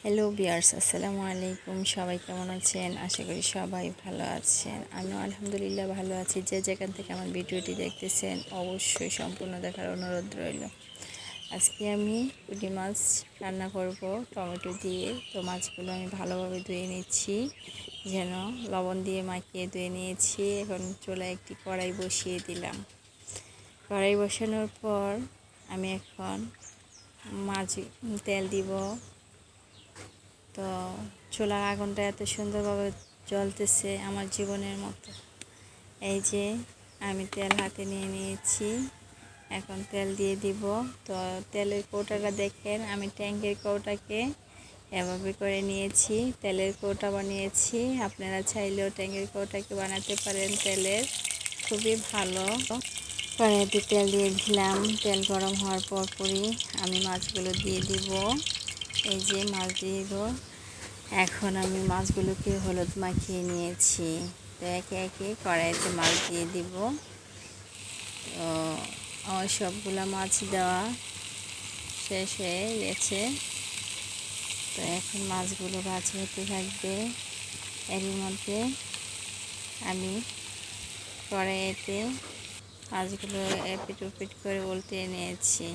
Hello বিয়ার্স, আসসালামু আলাইকুম। সবাই কেমন আছেন? আশা করি সবাই ভালো আছেন। আমিও আলহামদুলিল্লাহ ভালো আছি। যে যেখান থেকে আমার ভিডিওটি দেখতেছেন অবশ্যই সম্পূর্ণ দেখার অনুরোধ রইল। আজকে আমি পুঁটি মাছ রান্না করব টমেটো দিয়ে। তো মাছগুলো আমি ভালোভাবে ধুয়ে নিচ্ছি, যেন লবণ দিয়ে মাখিয়ে ধুয়ে নিয়েছি। এখন চুলায় একটি কড়াই বসিয়ে দিলাম। কড়াই বসানোর পর আমি এখন মাছ তেল দিব। তো চুলার আগুনটা এত সুন্দরভাবে জ্বলতেছে আমার জীবনের মতো। এই যে আমি তেল হাতে নিয়ে নিয়েছি, এখন তেল দিয়ে দিব। তো তেলের কৌটাটা দেখেন, আমি ট্যাঙ্কের কৌটাকে এভাবে করে নিয়েছি, তেলের কৌটা বানিয়েছি। আপনারা চাইলেও ট্যাঙ্কের কৌটাকে বানাতে পারেন তেলের, খুবই ভালো। কড়াইতে তেল দিয়ে দিলাম। তেল গরম হওয়ার পরই আমি মাছগুলো দিয়ে দিব। এই যে মাছ দিয়ে দিব। এখন আমি মাছগুলোকে হলুদ মাখিয়ে নিয়েছি। তো একে একে কড়াইতে মাছ দিয়ে দিব। তো আমার সবগুলো মাছ দেওয়া শেষ হয়ে গেছে। তো এখন মাছগুলো ভাজি হতে থাকবে। এরই মধ্যে আমি কড়াইতে মাছগুলো এপিট ওপিট করে উল্টে নিয়েছি।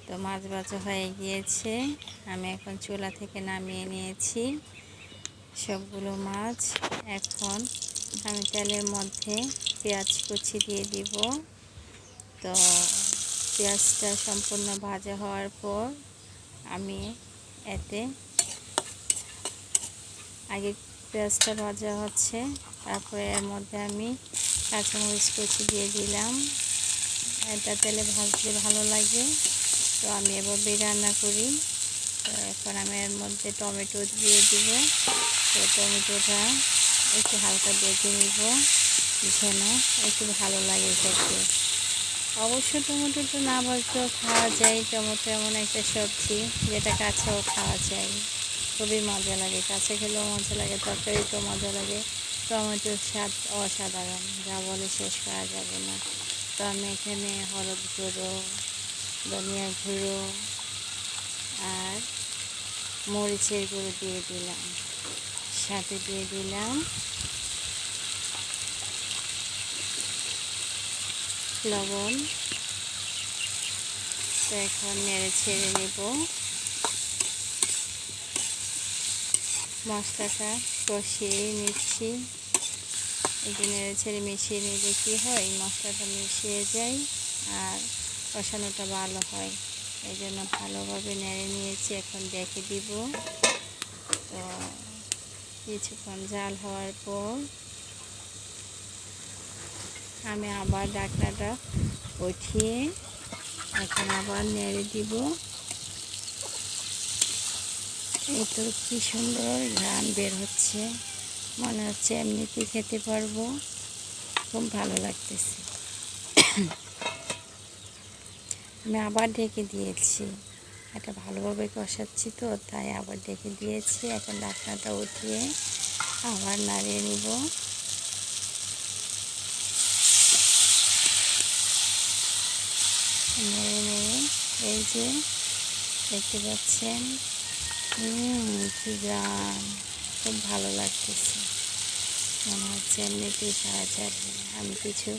তো মাছ ভাজা হয়ে গিয়েছে, আমি এখন চুলা থেকে নামিয়ে নিয়েছি সবগুলো মাছ। এখন আমি তেলের মধ্যে পেঁয়াজ কুচি দিয়ে দিব। তো পেঁয়াজটা সম্পূর্ণ ভাজা হওয়ার পর আমি এতে আগে পেঁয়াজটা ভাজা হচ্ছে, তারপরে এর মধ্যে আমি কাঁচামরিচ কুচি দিয়ে দিলাম। এটা তেলে ভাজলে ভালো লাগে, তো আমি এভাবেই রান্না করি। তো এখন আমি এর মধ্যে টমেটো দিয়ে দিব। তো টমেটোটা একটু হালকা বেজে নিব, যেন একটু ভালো লাগে খেতে। অবশ্য টমেটোটা না ভাজলেও খাওয়া যায়। টমেটো এমন একটা সবজি যেটা কাঁচাও খাওয়া যায়, খুবই মজা লাগে। কাঁচা খেলেও মজা লাগে, তরকারিতেও মজা লাগে। টমেটোর স্বাদ অসাধারণ, যা বলে শেষ করা যাবে না। তো আমি এখানে হলুদ গুঁড়ো, ধনিয়া গুঁড়ো আর মরিচের গুঁড়ো দিয়ে দিলাম, সাথে দিয়ে দিলাম লবণ। তো এখন নেড়ে ছেড়ে নেব। মশলাটা কষিয়ে নিচ্ছি। একটু নেড়ে ছেড়ে মিশিয়ে নিলে কী হয়, মশলাটা মিশিয়ে যায় আর কষানোটা ভালো হয়। এই জন্য ভালোভাবে নেড়ে নিয়েছি। এখন দেখে দিব। তো কিছুক্ষণ জাল হওয়ার পর আমি আবার ঢাকনাটা উঠিয়ে এখন আবার নেড়ে দিব। এই তো কি সুন্দর ঘ্রাণ বের হচ্ছে, মনে হচ্ছে এমনিতেই খেতে পারবো, খুব ভালো লাগতেছে। আমি আবার ঢেকে দিয়েছি, এটা ভালোভাবে কষাচ্ছি, তো তাই আবার ঢেকে দিয়েছি। এখন ঢাকনাটা উঠিয়ে আবার নাড়িয়ে নিব। নেড়ে নেড়ে এই যে দেখতে পাচ্ছেন, কি গান, খুব ভালো লাগতেছে। মনে হচ্ছে এমনিতেই খাওয়া যাবে। আমি কিছু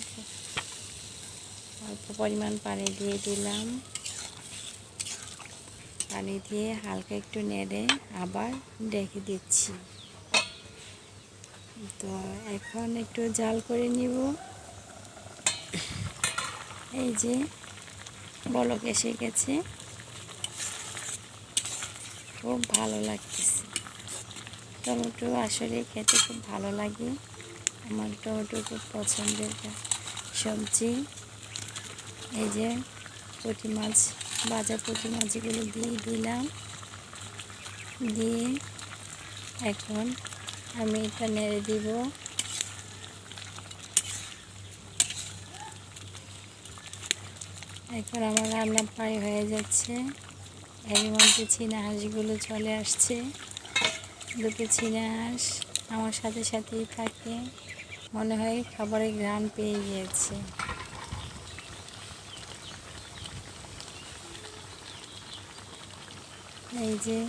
অল্প পরিমাণ পানি দিয়ে দিলাম। পানি দিয়ে হালকা একটু নেড়ে আবার ঢেকে দিচ্ছি। তো এখন একটু জাল করে নিব। এই যে বলক এসে গেছে, খুব ভালো লাগতেছে। টমেটো আসলে খেতে খুব ভালো লাগে, আমার টমেটো খুব পছন্দের সবজি। এই যে পুঁটি মাছ, ভাজা পুঁটি মাছগুলো দিয়ে দিলাম। দিয়ে এখন আমি এটা নেড়ে দিব। এখন আমার রান্না প্রায় হয়ে যাচ্ছে। এর মধ্যে চীনা হাঁসগুলো চলে আসছে। দুটো চীনা হাঁস আমার সাথে সাথেই থাকে, মনে হয় খাবারের ঘ্রাণ পেয়ে গিয়েছে। এই যে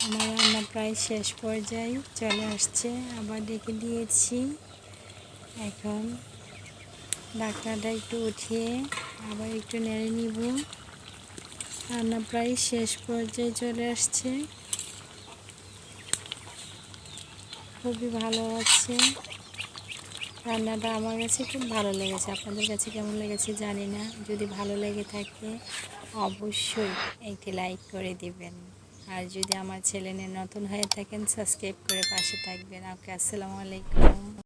আমার রান্না প্রায় শেষ পর্যায়ে চলে আসছে, আবার ডেকে দিয়েছি। এখন ঢাকনাটা একটু উঠিয়ে আবার একটু নেড়ে নিব। রান্না প্রায় শেষ পর্যায়ে চলে আসছে, খুবই ভালো আছে রান্নাটা। আমার কাছে খুব ভালো লেগেছে, আপনাদের কাছে কেমন লেগেছে জানি না। যদি ভালো লেগে থাকে অবশ্যই একটি লাইক করে দিবেন, আর যদি আমার চ্যানেলে নতুন হয়ে থাকেন সাবস্ক্রাইব করে পাশে থাকবেন। ওকে, আসসালামু আলাইকুম।